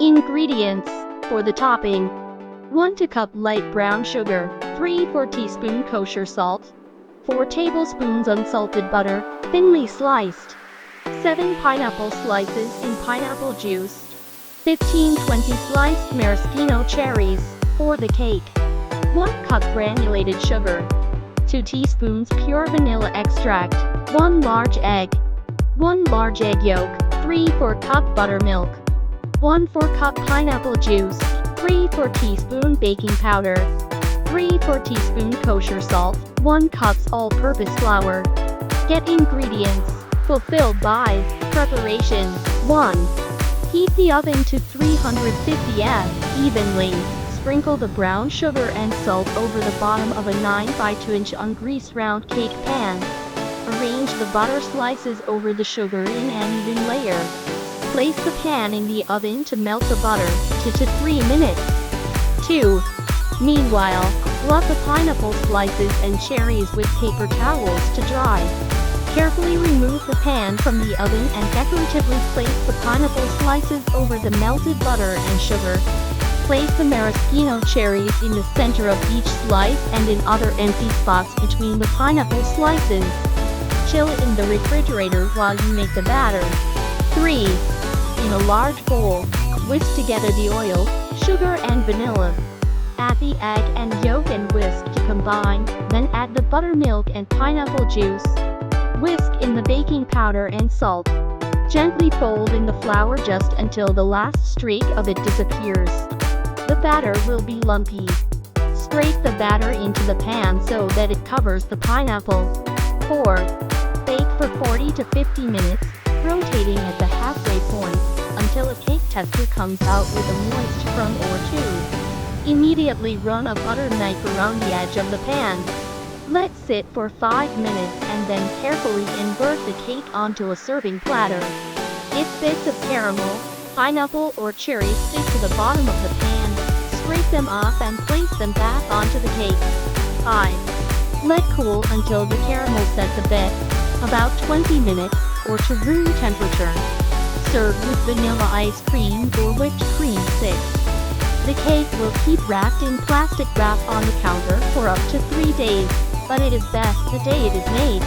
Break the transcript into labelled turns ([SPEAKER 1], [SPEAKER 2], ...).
[SPEAKER 1] Ingredients for the topping: 1 cup light brown sugar, 3/4 teaspoon kosher salt, 4 tablespoons unsalted butter, thinly sliced, 7 pineapple slices in pineapple juice, 15-20 sliced maraschino cherries for the cake, 1 cup granulated sugar, 2 teaspoons pure vanilla extract, 1 large egg, 1 large egg yolk, 3/4 cup buttermilk, 1/4 cup pineapple juice, 3/4 teaspoon baking powder, 3/4 teaspoon kosher salt, 1 cup all-purpose flour. Get ingredients. Fulfilled by preparation. 1. Heat the oven to 350 F evenly. Sprinkle the brown sugar and salt over the bottom of a 9 by 2 inch ungreased round cake pan. Arrange the butter slices over the sugar in an even layer. Place the pan in the oven to melt the butter, 2 to 3 minutes. 2. Meanwhile, rub the pineapple slices and cherries with paper towels to dry. Carefully remove the pan from the oven and decoratively place the pineapple slices over the melted butter and sugar. Place the maraschino cherries in the center of each slice and in other empty spots between the pineapple slices. Chill it in the refrigerator while you make the batter. 3. In a large bowl, whisk together the oil, sugar and vanilla. Add the egg and yolk and whisk to combine, then add the buttermilk and pineapple juice. Whisk in the baking powder and salt. Gently fold in the flour just until the last streak of it disappears. The batter will be lumpy. Scrape the batter into the pan so that it covers the pineapple. 4. Bake for 40 to 50 minutes, rotating at the halfway point, until a cake tester comes out with a moist crumb or 2. Immediately run a butter knife around the edge of the pan. Let sit for 5 minutes and then carefully invert the cake onto a serving platter. If bits of caramel, pineapple or cherries stick to the bottom of the pan, scrape them off and place them back onto the cake. 5. Let cool until the caramel sets a bit, about 20 minutes, or to room temperature. Serve with vanilla ice cream or whipped cream sticks. The cake will keep wrapped in plastic wrap on the counter for up to 3 days, but it is best the day it is made.